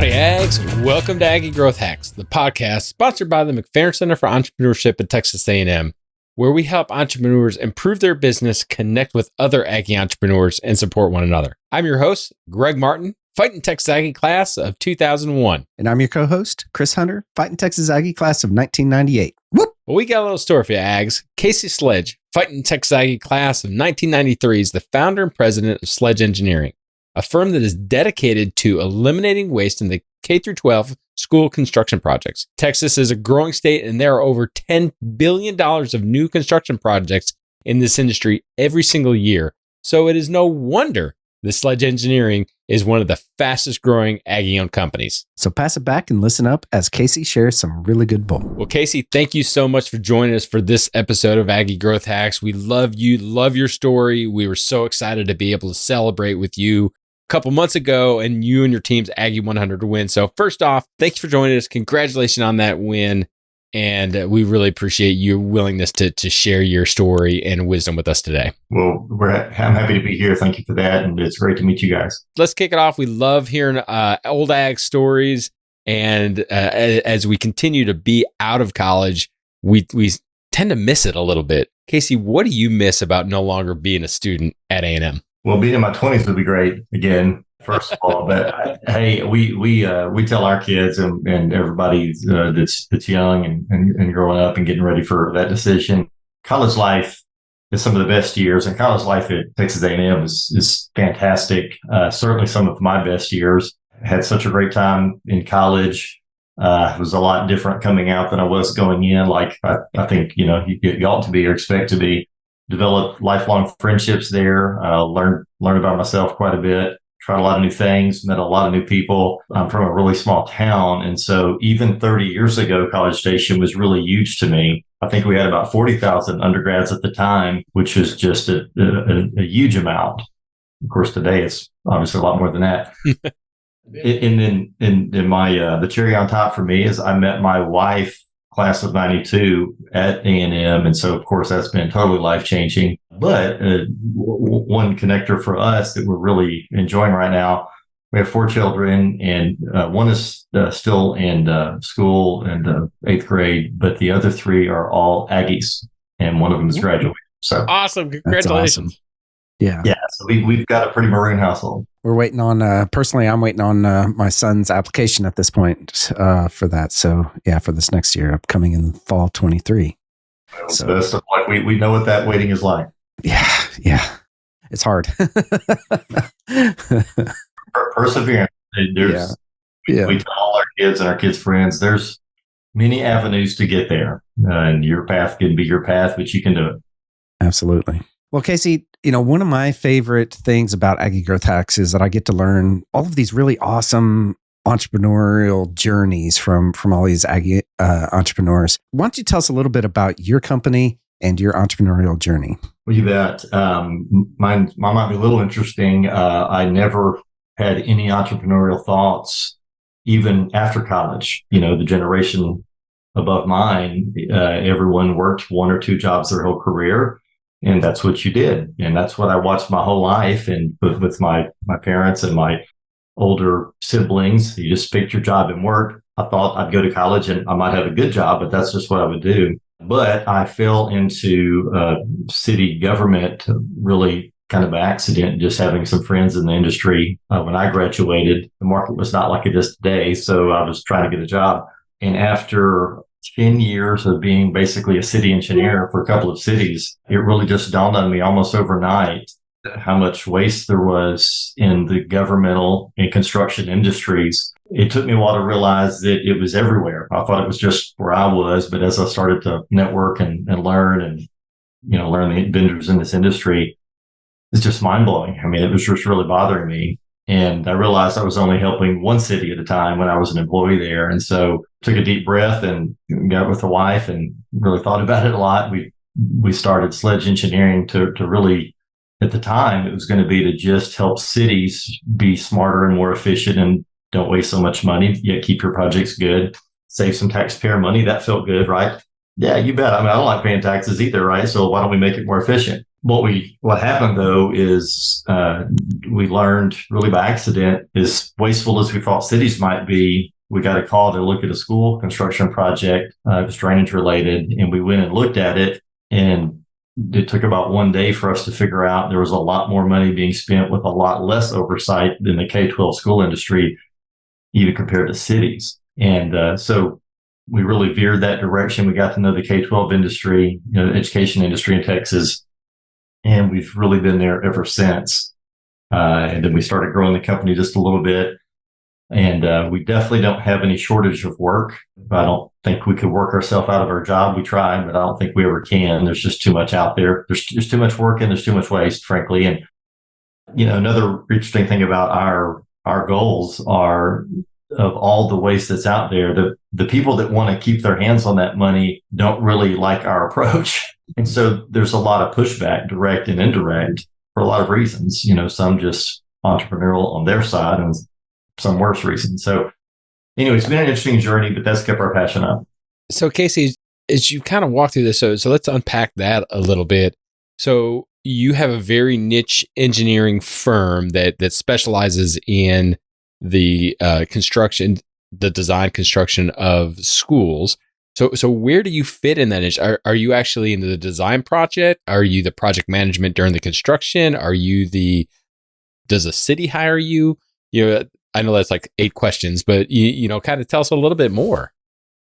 Howdy, Ags. Welcome to Aggie Growth Hacks, the podcast sponsored by the McFerrin Center for Entrepreneurship at Texas A&M, where we help entrepreneurs improve their business, connect with other Aggie entrepreneurs, and support one another. I'm your host, Greg Martin, Fighting Texas Aggie class of 2001. And I'm your co-host, Chris Hunter, Fighting Texas Aggie class of 1998. Whoop! Well, we got a little story for you, Ags. Casey Sledge, Fighting Texas Aggie class of 1993, is the founder and president of Sledge Engineering, a firm that is dedicated to eliminating waste in the K-12 school construction projects. Texas is a growing state, and there are over $10 billion of new construction projects in this industry every single year. So it is no wonder that Sledge Engineering is one of the fastest growing Aggie-owned companies. So pass it back and listen up as Casey shares some really good bull. Well, Casey, thank you so much for joining us for this episode of Aggie Growth Hacks. We love you, love your story. We were so excited to be able to celebrate with you couple months ago, and you and your team's Aggie 100 win. So first off, thanks for joining us. Congratulations on that win. And we really appreciate your willingness to share your story and wisdom with us today. Well, I'm happy to be here. Thank you for that. And it's great to meet you guys. Let's kick it off. We love hearing old Ag stories. And as we continue to be out of college, we tend to miss it a little bit. Casey, what do you miss about no longer being a student at A&M? Well, being in my 20s would be great again, first of all. But hey, we tell our kids and everybody that's young and growing up and getting ready for that decision. College life is some of the best years, and college life at Texas A&M is fantastic. Certainly some of my best years. Had such a great time in college. It was a lot different coming out than I was going in. Like I think you ought to be or expect to be. Developed lifelong friendships there, learned about myself quite a bit, tried a lot of new things, met a lot of new people. I'm from a really small town. And so even 30 years ago, College Station was really huge to me. I think we had about 40,000 undergrads at the time, which was just a huge amount. Of course, today it's obviously a lot more than that. And then in my the cherry on top for me is I met my wife, class of 92 at A&M. And so, of course, that's been totally life-changing. But one connector for us that we're really enjoying right now, we have 4 children, and one is still in school in 8th grade, but the other 3 are all Aggies, and one of them is graduating. So awesome. Congratulations. Awesome. Yeah. So we've got a pretty maroon household. We're waiting on, personally, I'm waiting on my son's application at this point for that. So, yeah, for this next year, upcoming in fall 23. So best of luck. We know what that waiting is like. Yeah. It's hard. Perseverance. We tell all our kids and our kids' friends, there's many avenues to get there. And your path can be your path, but you can do it. Absolutely. Well, Casey, one of my favorite things about Aggie Growth Hacks is that I get to learn all of these really awesome entrepreneurial journeys from all these Aggie entrepreneurs. Why don't you tell us a little bit about your company and your entrepreneurial journey? Well, you bet. Mine might be a little interesting. I never had any entrepreneurial thoughts, even after college. The generation above mine, everyone worked 1 or 2 jobs their whole career. And that's what you did. And that's what I watched my whole life. And with my parents and my older siblings, you just picked your job and work. I thought I'd go to college and I might have a good job, but that's just what I would do. But I fell into city government really kind of by accident, just having some friends in the industry. When I graduated, the market was not like it is today. So I was trying to get a job. And after 10 years of being basically a city engineer for a couple of cities, it really just dawned on me almost overnight how much waste there was in the governmental and construction industries. It took me a while to realize that it was everywhere. I thought it was just where I was, but as I started to network and learn and, learn the vendors in this industry, it's just mind blowing. I mean, it was just really bothering me. And I realized I was only helping one city at a time when I was an employee there. And so took a deep breath and got with the wife and really thought about it a lot. We started Sledge Engineering to really, at the time, it was going to be to just help cities be smarter and more efficient and don't waste so much money, yet keep your projects good, save some taxpayer money. That felt good, right? Yeah, you bet. I mean, I don't like paying taxes either, right? So why don't we make it more efficient? What happened though is we learned really by accident, as wasteful as we thought cities might be, we got a call to look at a school construction project. It was drainage related, and we went and looked at it, and it took about one day for us to figure out there was a lot more money being spent with a lot less oversight than the K-12 school industry, even compared to cities. And so we really veered that direction. We got to know the K-12 industry, the education industry in Texas, and we've really been there ever since. And then we started growing the company just a little bit. And we definitely don't have any shortage of work. I don't think we could work ourselves out of our job. We tried, but I don't think we ever can. There's just too much out there. There's too much work and there's too much waste, frankly. And, another interesting thing about our goals are, of all the waste that's out there, the people that want to keep their hands on that money don't really like our approach. And so there's a lot of pushback, direct and indirect, for a lot of reasons. Some just entrepreneurial on their side and some worse reasons. So anyway, it's been an interesting journey, but that's kept our passion up. So Casey, as you kind of walk through this, so let's unpack that a little bit. So you have a very niche engineering firm that specializes in the design construction of schools. So where do you fit in that niche? Are you actually in the design project? Are you the project management during the construction? Does a city hire you? I know that's like 8 questions, but kind of tell us a little bit more.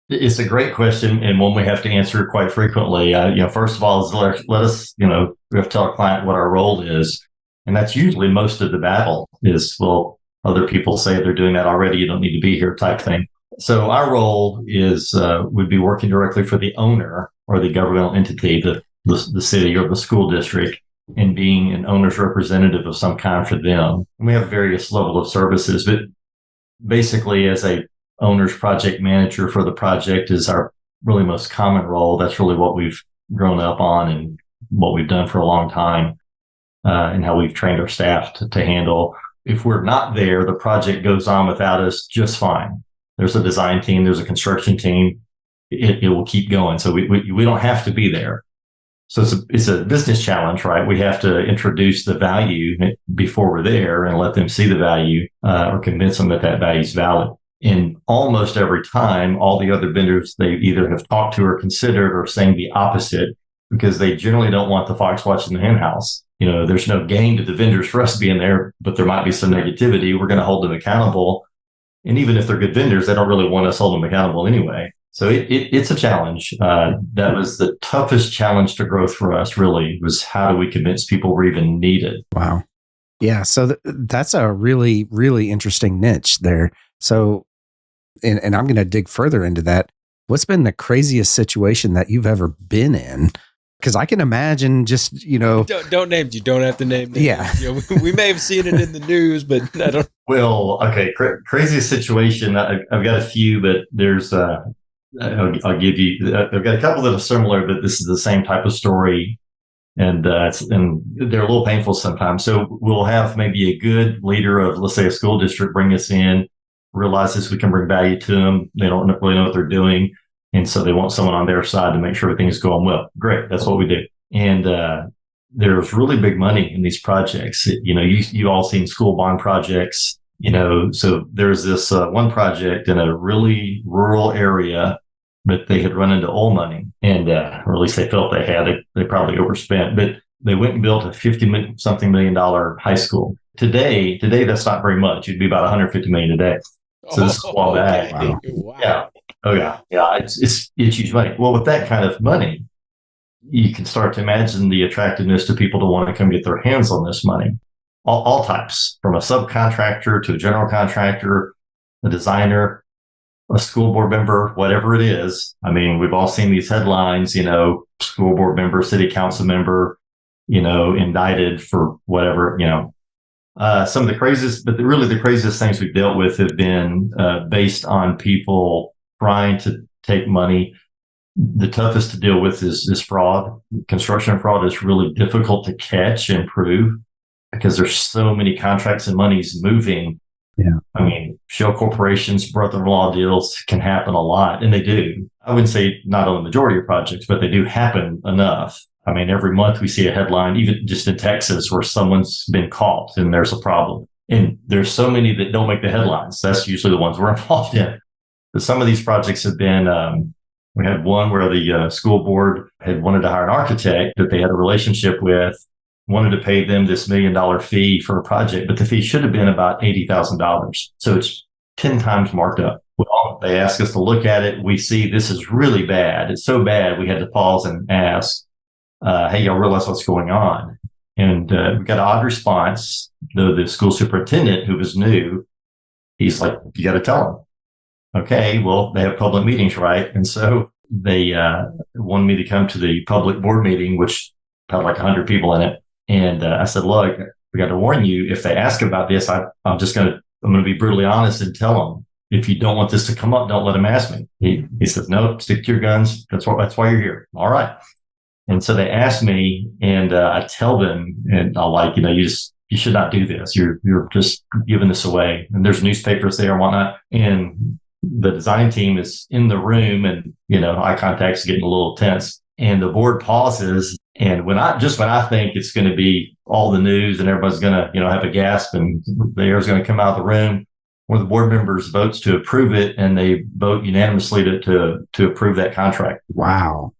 It's a great question, and one we have to answer quite frequently. First of all, is let us, we have to tell our client what our role is. And that's usually most of the battle is, well, other people say they're doing that already, you don't need to be here type thing. So our role is, would be working directly for the owner or the governmental entity, the city or the school district, and being an owner's representative of some kind for them. And we have various levels of services, but basically as a owner's project manager for the project is our really most common role. That's really what we've grown up on and what we've done for a long time, and how we've trained our staff to handle. If we're not there, the project goes on without us just fine. There's a design team, there's a construction team. It will keep going. So we don't have to be there. So it's a business challenge, right? We have to introduce the value before we're there and let them see the value, or convince them that value is valid. And almost every time, all the other vendors they either have talked to or considered are saying the opposite, because they generally don't want the fox watching the hen house. There's no gain to the vendors for us being there, but there might be some negativity. We're going to hold them accountable. And even if they're good vendors, they don't really want us to hold them accountable anyway. So it's a challenge. That was the toughest challenge to growth for us, really, was how do we convince people we're even needed? Wow. Yeah. So that's a really, really interesting niche there. So, and I'm going to dig further into that. What's been the craziest situation that you've ever been in? Because I can imagine just, Don't name, you don't have to name names. Yeah. We may have seen it in the news, but I don't. Well, okay. Craziest situation. I've got a few, but there's, I'll give you, I've got a couple that are similar, but this is the same type of story. And they're a little painful sometimes. So we'll have maybe a good leader of, let's say, a school district bring us in, realizes we can bring value to them. They don't really know what they're doing. And so they want someone on their side to make sure everything is going well. Great. That's what we do. And there's really big money in these projects. You've all seen school bond projects, so there's this one project in a really rural area, but they had run into oil money, and or at least they felt they had. They probably overspent, but they went and built a $50-something million high school. Today, that's not very much. It'd be about $150 million today. So this is a while back. Wow. Yeah. Oh yeah. Yeah. It's huge money. Well, with that kind of money, you can start to imagine the attractiveness to people to want to come get their hands on this money. All types, from a subcontractor to a general contractor, a designer, a school board member, whatever it is. I mean, we've all seen these headlines, school board member, city council member, indicted for whatever, some of the craziest, but really the craziest things we've dealt with have been based on people trying to take money. The toughest to deal with is fraud. Construction fraud is really difficult to catch and prove because there's so many contracts and monies moving. Yeah. I mean, shell corporations, brother-in-law deals can happen a lot, and they do. I wouldn't say not on the majority of projects, but they do happen enough. I mean, every month we see a headline, even just in Texas, where someone's been caught and there's a problem. And there's so many that don't make the headlines. That's usually the ones we're involved in. But some of these projects have been, we had one where the school board had wanted to hire an architect that they had a relationship with, wanted to pay them this $1 million fee for a project, but the fee should have been about $80,000. So it's 10 times marked up. Well, they asked us to look at it. We see this is really bad. It's so bad we had to pause and ask, hey, y'all realize what's going on? And we got an odd response. The school superintendent, who was new, he's like, you got to tell them. Okay, well, they have public meetings, right? And so they wanted me to come to the public board meeting, which had like 100 people in it. And I said, look, we got to warn you, if they ask about this, I'm going to be brutally honest and tell them, if you don't want this to come up, don't let them ask me. He says, no, stick to your guns. That's why you're here. All right. And so they asked me, and I tell them, and I'll like, you should not do this. You're just giving this away. And there's newspapers there and whatnot. And the design team is in the room, and, eye contact's getting a little tense. And the board pauses. And when I think it's going to be all the news and everybody's going to, have a gasp and the air's going to come out of the room, one of the board members votes to approve it, and they vote unanimously to approve that contract. Wow.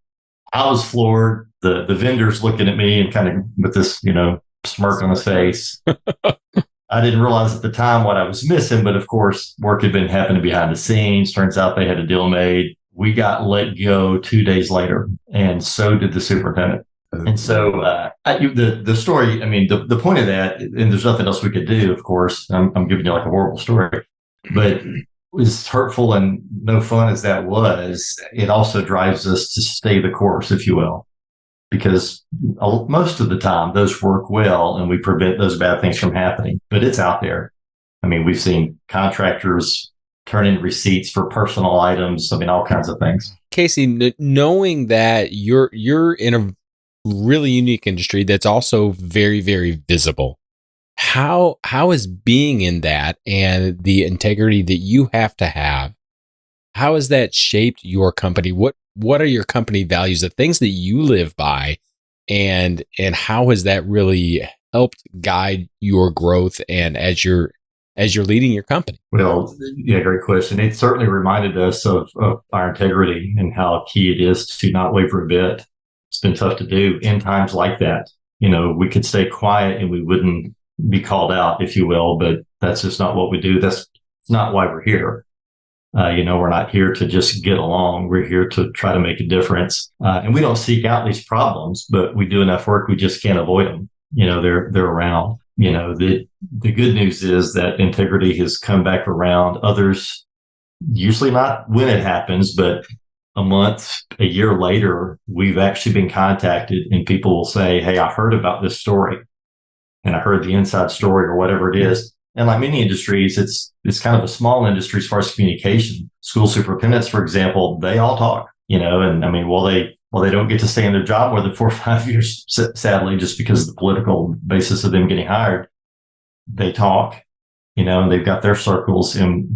I was floored. The vendor's looking at me and kind of with this, smirk on his face. I didn't realize at the time what I was missing, but of course, work had been happening behind the scenes. Turns out they had a deal made. We got let go 2 days later, and so did the superintendent. And so the story, I mean, the point of that, and there's nothing else we could do, of course. I'm giving you like a horrible story, but as hurtful and no fun as that was, it also drives us to stay the course, if you will, because most of the time those work well and we prevent those bad things from happening. But it's out there. I mean, we've seen contractors turn in receipts for personal items. I mean, all kinds of things. Casey, knowing that you're in a really unique industry that's also very, very visible, how is being in that and the integrity that you have to have, how has that shaped your company? What are your company values, the things that you live by, and how has that really helped guide your growth and as you're leading your company? Well, yeah, great question. It certainly reminded us of our integrity and how key it is to not waver a bit. It's been tough to do in times like that. We could stay quiet and we wouldn't be called out, if you will, but that's just not what we do. That's not why we're here. We're not here to just get along. We're here to try to make a difference. And we don't seek out these problems, but we do enough work. We just can't avoid them. They're around. The good news is that integrity has come back around. Others, usually not when it happens, but a month, a year later, we've actually been contacted and people will say, hey, I heard about this story and I heard the inside story or whatever it is. And like many industries, it's kind of a small industry as far as communication. School superintendents, for example, they all talk, and I mean, while they don't get to stay in their job more than 4 or 5 years, sadly, just because of the political basis of them getting hired, they talk, and they've got their circles. And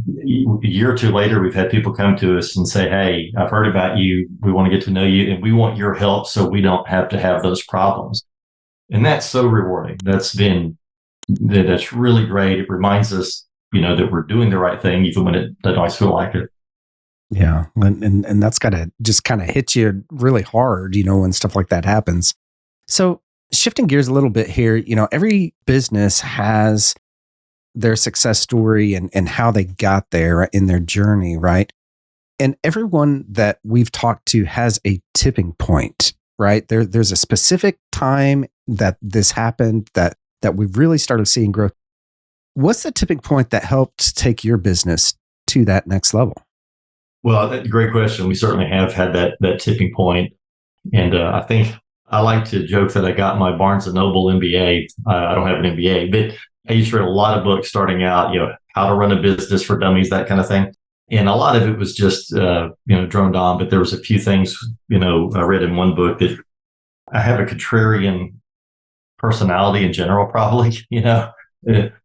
a year or two later, we've had people come to us and say, hey, I've heard about you. We want to get to know you and we want your help so we don't have to have those problems. And that's so rewarding. That's really great. It reminds us, that we're doing the right thing, even when it doesn't always feel like it. Yeah. And that's got to just kind of hit you really hard, when stuff like that happens. So shifting gears a little bit here, every business has their success story and how they got there in their journey, right? And everyone that we've talked to has a tipping point, right? There's a specific time that this happened that we've really started seeing growth. What's the tipping point that helped take your business to that next level? Well, that's a great question. We certainly have had that tipping point. And I think I like to joke that I got my Barnes & Noble MBA. I don't have an MBA, but I used to read a lot of books starting out, how to run a business for dummies, that kind of thing. And a lot of it was just, droned on. But there was a few things, I read in one book that I have a contrarian personality in general, probably,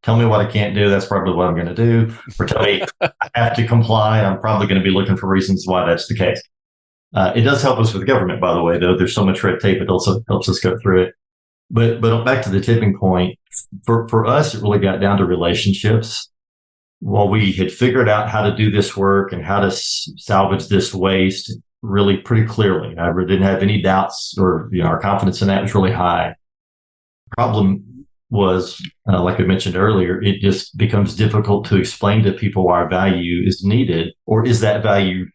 tell me what I can't do. That's probably what I'm going to do. Or tell me I have to comply. I'm probably going to be looking for reasons why that's the case. It does help us with government, by the way, though. There's so much red tape, it also helps us go through it. But back to the tipping point, for us, it really got down to relationships. While we had figured out how to do this work and how to salvage this waste really pretty clearly, I really didn't have any doubts, or our confidence in that was really high. Problem was, like I mentioned earlier, it just becomes difficult to explain to people why our value is needed, or is that value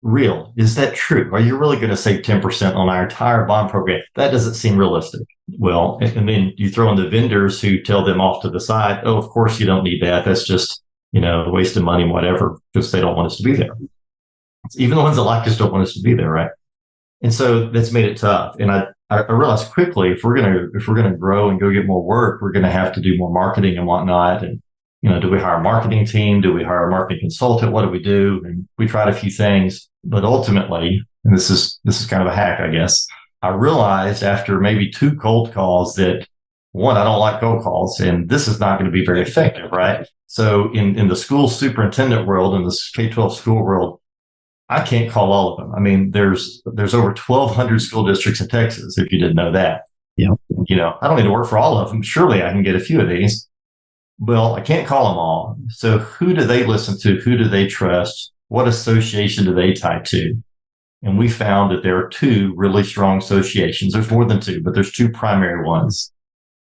real? Is that true? Are you really going to save 10% on our entire bond program? That doesn't seem realistic. Well, and then you throw in the vendors who tell them off to the side, oh, of course you don't need that. That's just, a waste of money and whatever, because they don't want us to be there. Even the ones that like us don't want us to be there, right? And so that's made it tough. And I realized quickly, if we're gonna grow and go get more work, we're gonna have to do more marketing and whatnot. And do we hire a marketing team? Do we hire a marketing consultant? What do we do? And we tried a few things, but ultimately, and this is kind of a hack, I guess, I realized after maybe 2 cold calls that, one, I don't like cold calls, and this is not going to be very effective, right? So in the school superintendent world, in the K-12 school world, I can't call all of them. I mean, there's over 1,200 school districts in Texas, if you didn't know that. Yeah. I don't need to work for all of them. Surely I can get a few of these. Well, I can't call them all. So who do they listen to? Who do they trust? What association do they tie to? And we found that there are 2 really strong associations. There's more than 2, but there's 2 primary ones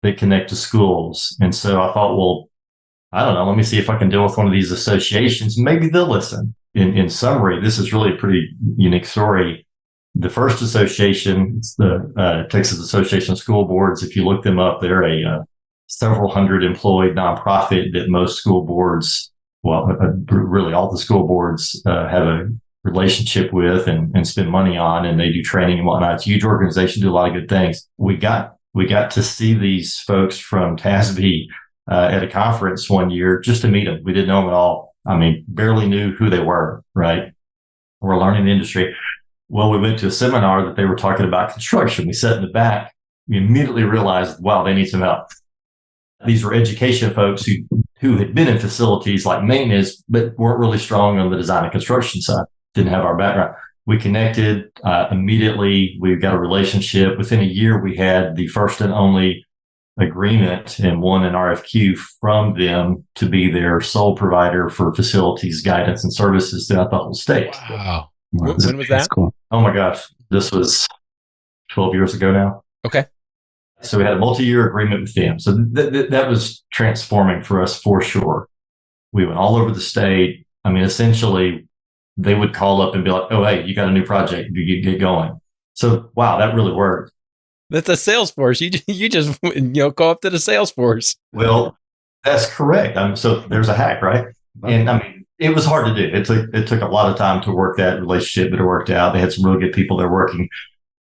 that connect to schools. And so I thought, well, I don't know, let me see if I can deal with one of these associations. Maybe they'll listen. In summary, this is really a pretty unique story. The first association, it's the Texas Association of School Boards. If you look them up, they're a several hundred employed nonprofit that most school boards, really all the school boards have a relationship with and spend money on, and they do training and whatnot. It's a huge organization, do a lot of good things. We got to see these folks from TASB at a conference one year just to meet them. We didn't know them at all. I mean, barely knew who they were, right? We're learning the industry. Well, we went to a seminar that they were talking about construction. We sat in the back. We immediately realized, wow, they need some help. These were education folks who had been in facilities like maintenance, but weren't really strong on the design and construction side, didn't have our background. We connected immediately. We got a relationship. Within a year, we had the first and only agreement and won an RFQ from them to be their sole provider for facilities, guidance, and services throughout the whole state. Wow. When was that? That's cool. Oh my gosh. This was 12 years ago now. Okay. So we had a multi-year agreement with them. So that was transforming for us for sure. We went all over the state. I mean, essentially, they would call up and be like, oh, hey, you got a new project. You get going. So, wow, that really worked. That's a Salesforce. You just go up to the Salesforce. Well, that's correct. So there's a hack, right? And I mean, it was hard to do. It took a lot of time to work that relationship, but it worked out. They had some really good people there working.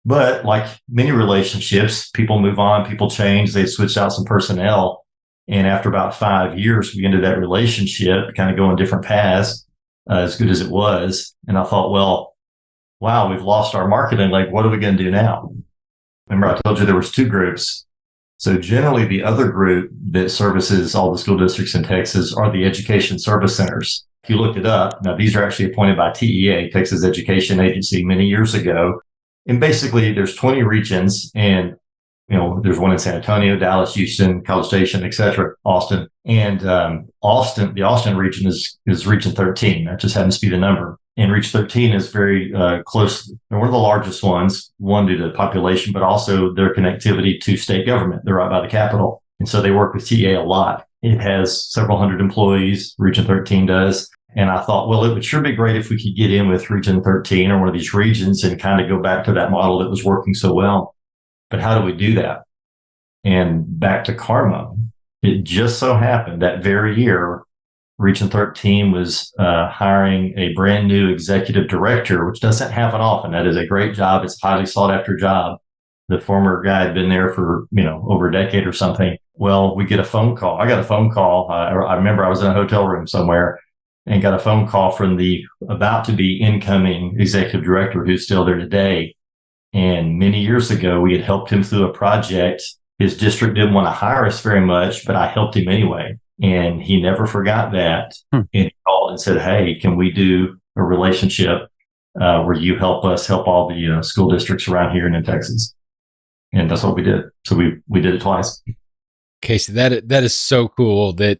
But like many relationships, people move on, people change. They switched out some personnel. And after about 5 years, we ended that relationship, kind of going different paths, as good as it was. And I thought, well, wow, we've lost our marketing. Like, what are we going to do now? Remember, I told you there was 2 groups. So generally, the other group that services all the school districts in Texas are the education service centers. If you looked it up, now these are actually appointed by TEA, Texas Education Agency, many years ago. And basically, there's 20 regions, and there's one in San Antonio, Dallas, Houston, College Station, et cetera, Austin. And the Austin region is Region 13. That just happens to be the number. And Region 13 is very close. And we're the largest ones, one due to population, but also their connectivity to state government. They're right by the Capitol. And so they work with TA a lot. It has several hundred employees, Region 13 does. And I thought, well, it would sure be great if we could get in with Region 13 or one of these regions and kind of go back to that model that was working so well. But how do we do that? And back to karma. It just so happened that very year, Region 13 was hiring a brand new executive director, which doesn't happen often. That is a great job. It's a highly sought after job. The former guy had been there for, over a decade or something. Well, we get a phone call. I got a phone call. I remember I was in a hotel room somewhere and got a phone call from the about to be incoming executive director who's still there today. And many years ago, we had helped him through a project. His district didn't want to hire us very much, but I helped him anyway. And he never forgot that. And he called and said, hey, can we do a relationship? where you help us help all the school districts around here and in Texas. And that's what we did. So we did it twice. Casey, that is so cool that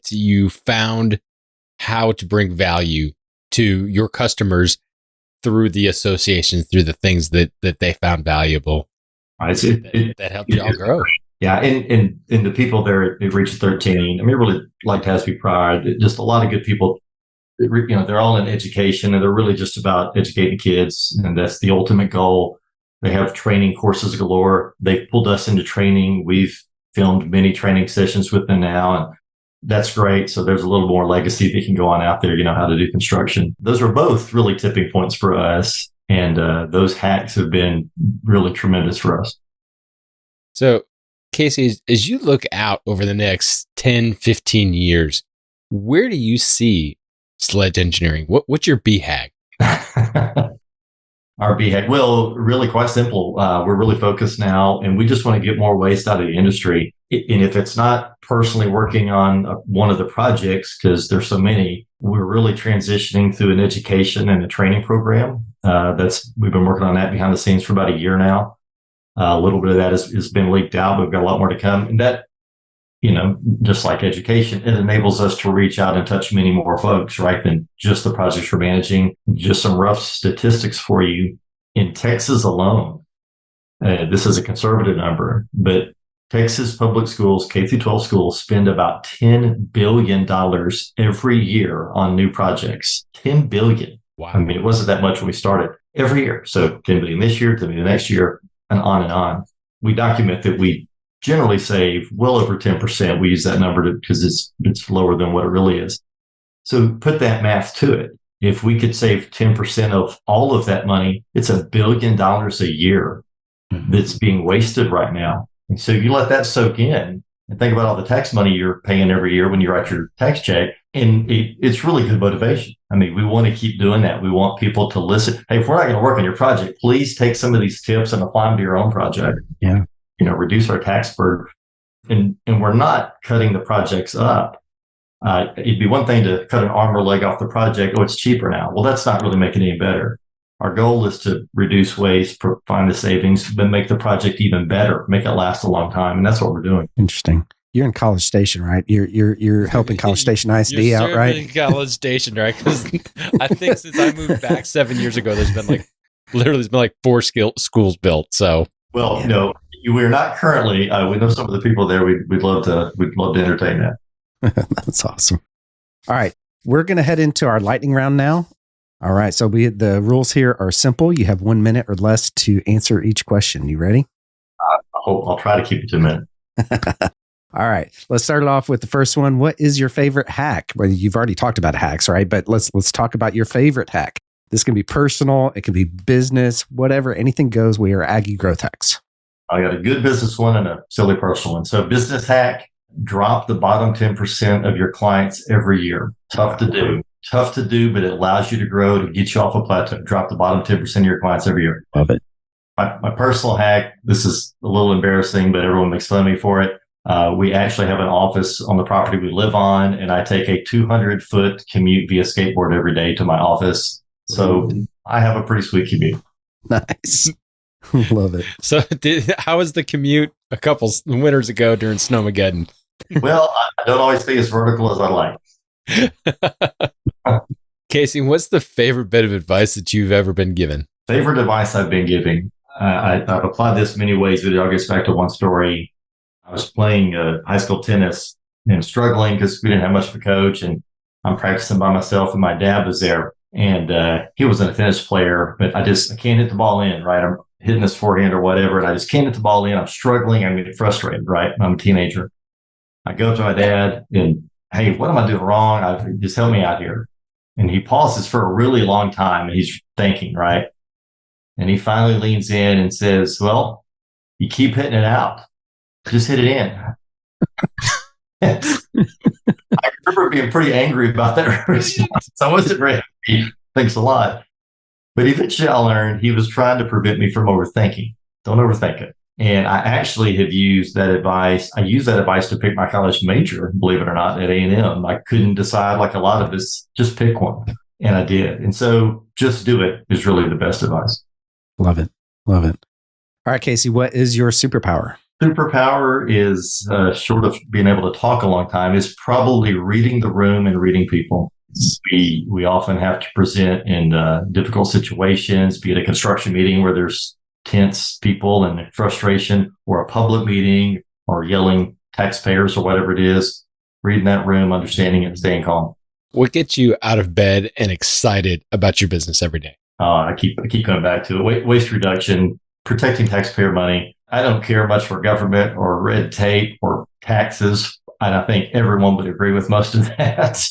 you found how to bring value to your customers through the associations, through the things that they found valuable. That helped you all grow. Yeah, and the people there at Reach 13, I mean, really like Tasby Pride, just a lot of good people. They're all in education, and they're really just about educating kids, and that's the ultimate goal. They have training courses galore. They've pulled us into training. We've filmed many training sessions with them now, and that's great. So there's a little more legacy that can go on out there, how to do construction. Those are both really tipping points for us, and those hacks have been really tremendous for us. So, Casey, as you look out over the next 10, 15 years, where do you see Sledge Engineering? What's your BHAG? Our BHAG, well, really quite simple. We're really focused now, and we just want to get more waste out of the industry. And if it's not personally working on one of the projects, because there's so many, we're really transitioning through an education and a training program. We've been working on that behind the scenes for about a year now. A little bit of that has been leaked out, but we've got a lot more to come. And that, just like education, it enables us to reach out and touch many more folks, right, than just the projects we're managing. Just some rough statistics for you. In Texas alone, this is a conservative number, but Texas public schools, K through 12 schools, spend about $10 billion every year on new projects. $10 billion. Wow. I mean, it wasn't that much when we started. Every year. So $10 billion this year, $10 billion next year, and on and on. We document that we generally save well over 10%. We use that number because it's lower than what it really is. So put that math to it. If we could save 10% of all of that money, it's $1 billion a year that's being wasted right now. And so you let that soak in and think about all the tax money you're paying every year when you write your tax check. And it's really good motivation. I mean, we want to keep doing that. We want people to listen. Hey, if we're not going to work on your project, please take some of these tips and apply them to your own project. Yeah. Reduce our tax burden. And we're not cutting the projects up. It'd be one thing to cut an arm or leg off the project. Oh, it's cheaper now. Well, that's not really making it any better. Our goal is to reduce waste, find the savings, but make the project even better, make it last a long time. And that's what we're doing. Interesting. You're in College Station, right? You're helping College Station ISD out, right? College Station, right? Because I think since I moved back 7 years ago, there's been 4 schools built. So, well, yeah. No, we're not currently. We know some of the people there. We'd love to entertain that. That's awesome. All right, we're going to head into our lightning round now. All right, so the rules here are simple. You have 1 minute or less to answer each question. You ready? I'll try to keep it to a minute. All right, let's start it off with the first one. What is your favorite hack? Well, you've already talked about hacks, right? But let's talk about your favorite hack. This can be personal, it can be business, whatever. Anything goes. We are Aggie Growth Hacks. I got a good business one and a silly personal one. So business hack, drop the bottom 10% of your clients every year. Tough to do, but it allows you to grow, to get you off a plateau. Drop the bottom 10% of your clients every year. Love it. My personal hack, this is a little embarrassing, but everyone makes fun of me for it. We actually have an office on the property we live on, and I take a 200-foot commute via skateboard every day to my office. So I have a pretty sweet commute. Nice. Love it. So how was the commute a couple winters ago during Snowmageddon? Well, I don't always stay as vertical as I like. Casey, what's the favorite bit of advice that you've ever been given? Favorite advice I've been giving? I've applied this many ways, but it all gets back to one story. I was playing high school tennis and struggling because we didn't have much of a coach, and I'm practicing by myself, and my dad was there, and he wasn't a tennis player, but I can't hit the ball in, right? I'm hitting this forehand or whatever, and I just can't hit the ball in. I'm struggling. I'm getting frustrated, right? I'm a teenager. I go up to my dad and, hey, what am I doing wrong? Just help me out here. And he pauses for a really long time, and he's thinking, right? And he finally leans in and says, well, you keep hitting it out. Just hit it in. I remember being pretty angry about that response. I wasn't very happy. Thanks a lot. But eventually I learned he was trying to prevent me from overthinking. Don't overthink it. And I actually have used that advice. I used that advice to pick my college major, believe it or not, at A&M. I couldn't decide, like a lot of us, just pick one. And I did. And so just do it is really the best advice. Love it. Love it. All right, Casey, what is your superpower? Superpower is short of being able to talk a long time is probably reading the room and reading people. We often have to present in difficult situations, be it a construction meeting where there's tense people and frustration, or a public meeting, or yelling taxpayers or whatever it is. Reading that room, understanding it, and staying calm. What gets you out of bed and excited about your business every day? I keep coming back to it. Waste reduction, protecting taxpayer money. I don't care much for government or red tape or taxes. And I think everyone would agree with most of that.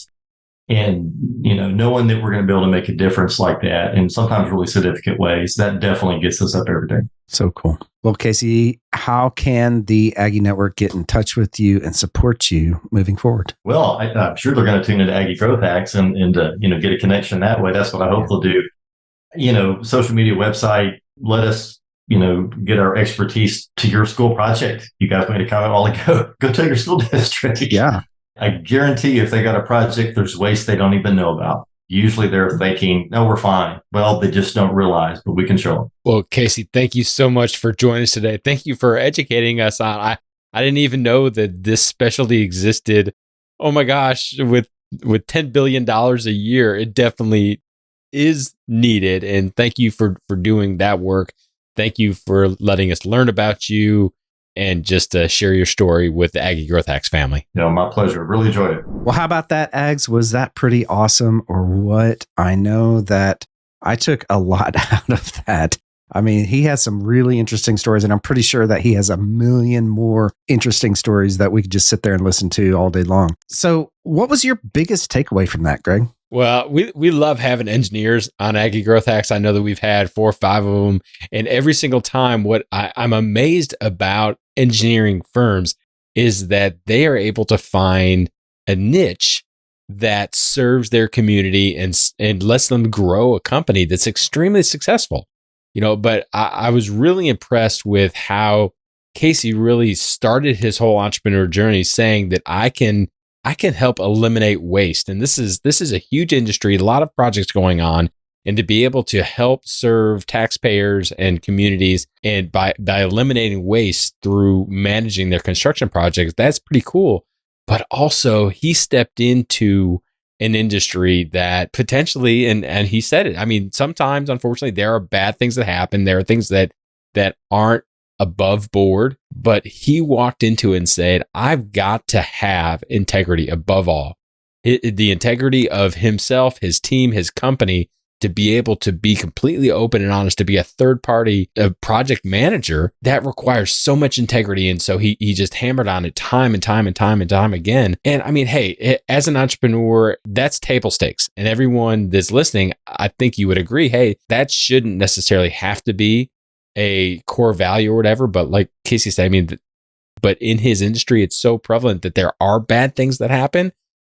And, knowing that we're going to be able to make a difference like that in sometimes really significant ways, that definitely gets us up every day. So cool. Well, Casey, how can the Aggie Network get in touch with you and support you moving forward? Well, I'm sure they're going to tune into Aggie Growth Hacks and get a connection that way. That's what I hope they'll do. Social media website, let us, get our expertise to your school project. You guys made a comment a while ago. Go tell your school district. Yeah. I guarantee if they got a project, there's waste they don't even know about. Usually they're thinking, no, we're fine. Well, they just don't realize, but we can show them. Well, Casey, thank you so much for joining us today. Thank you for educating us on, I didn't even know that this specialty existed. Oh my gosh, with $10 billion a year, it definitely is needed. And thank you for doing that work. Thank you for letting us learn about you and just share your story with the Aggie Growth Hacks family. My pleasure. Really enjoyed it. Well, how about that, Ags? Was that pretty awesome or what? I know that I took a lot out of that. I mean, he has some really interesting stories, and I'm pretty sure that he has a million more interesting stories that we could just sit there and listen to all day long. So what was your biggest takeaway from that, Greg? Well, we love having engineers on Aggie Growth Hacks. I know that we've had 4 or 5 of them. And every single time, what I'm amazed about engineering firms is that they are able to find a niche that serves their community and lets them grow a company that's extremely successful. But I was really impressed with how Casey really started his whole entrepreneur journey saying that I can help eliminate waste. And this is a huge industry, a lot of projects going on. And to be able to help serve taxpayers and communities and by eliminating waste through managing their construction projects, that's pretty cool. But also he stepped into an industry that potentially, and he said it, I mean, sometimes, unfortunately, there are bad things that happen. There are things that aren't above board, but he walked into it and said, I've got to have integrity above all. The integrity of himself, his team, his company, to be able to be completely open and honest, to be a third party project manager, that requires so much integrity. And so he just hammered on it time and time again. And I mean, hey, as an entrepreneur, that's table stakes. And everyone that's listening, I think you would agree, hey, that shouldn't necessarily have to be a core value or whatever. But like Casey said, I mean, but in his industry, it's so prevalent that there are bad things that happen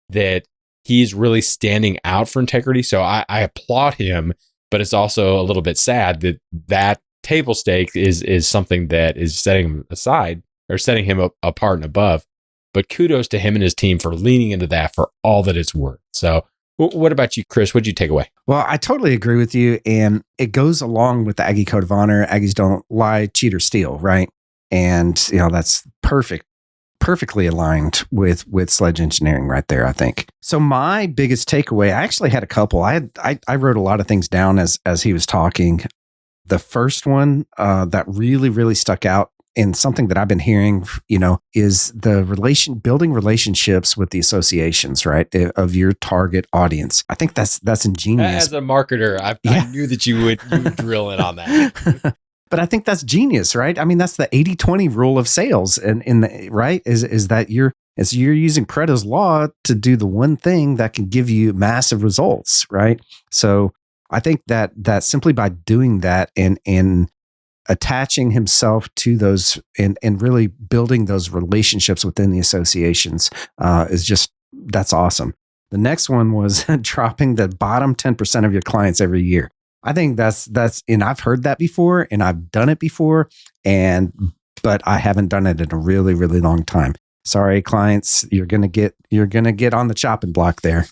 that he's really standing out for integrity. So I applaud him, but it's also a little bit sad that table stake is something that is setting him aside or setting him apart and above. But kudos to him and his team for leaning into that for all that it's worth. So what about you, Chris? What'd you take away? Well, I totally agree with you. And it goes along with the Aggie Code of Honor. Aggies don't lie, cheat, or steal, right? And, that's perfectly aligned with Sledge Engineering right there, I think. So my biggest takeaway, I actually had a couple. I wrote a lot of things down as he was talking. The first one that really, really stuck out, and something that I've been hearing, is the building relationships with the associations, right, of your target audience. I think that's ingenious. As a marketer, I knew that you would drill in on that. But I think that's genius, right? I mean, that's the 80-20 rule of sales, and right is that you're using Pareto's law to do the one thing that can give you massive results, right? So I think that simply by doing that and attaching himself to those and really building those relationships within the associations that's awesome. The next one was dropping the bottom 10% of your clients every year. I think that's, and I've heard that before and I've done it before, but I haven't done it in a really, really long time. Sorry, clients, you're going to get on the chopping block there.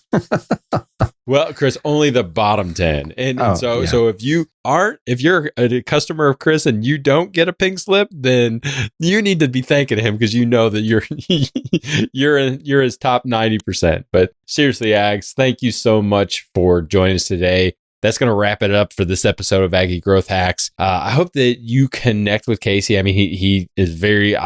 Well, Chris, only the bottom 10. And so if you're a customer of Chris and you don't get a pink slip, then you need to be thanking him because you know that you're his top 90%. But seriously, Ags, thank you so much for joining us today. That's going to wrap it up for this episode of Aggie Growth Hacks. I hope that you connect with Casey. I mean, he is very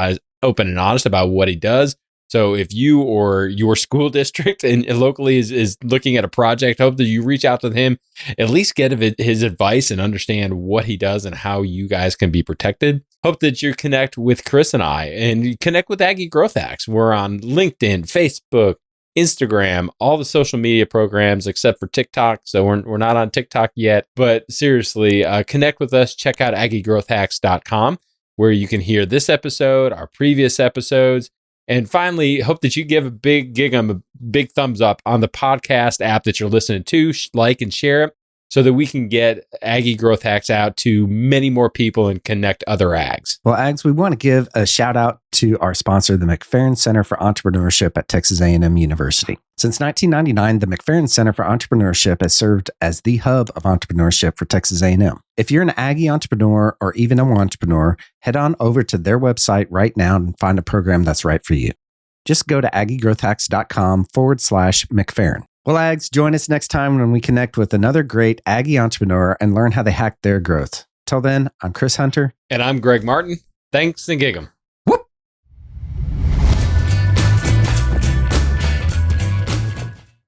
open and honest about what he does. So if you or your school district and locally is looking at a project, hope that you reach out to him, at least get his advice and understand what he does and how you guys can be protected. Hope that you connect with Chris and I and connect with Aggie Growth Hacks. We're on LinkedIn, Facebook, Instagram, all the social media programs except for TikTok. So we're not on TikTok yet, but seriously, connect with us. Check out aggiegrowthhacks.com where you can hear this episode, our previous episodes. And finally, hope that you give a big thumbs up on the podcast app that you're listening to, like and share it so that we can get Aggie Growth Hacks out to many more people and connect other Ags. Well, Ags, we want to give a shout out to our sponsor, the McFerrin Center for Entrepreneurship at Texas A&M University. Since 1999, the McFerrin Center for Entrepreneurship has served as the hub of entrepreneurship for Texas A&M. If you're an Aggie entrepreneur or even an entrepreneur, head on over to their website right now and find a program that's right for you. Just go to aggiegrowthhacks.com/McFerrin. Well, Ags, join us next time when we connect with another great Aggie entrepreneur and learn how they hack their growth. Till then, I'm Chris Hunter. And I'm Greg Martin. Thanks and gig 'em.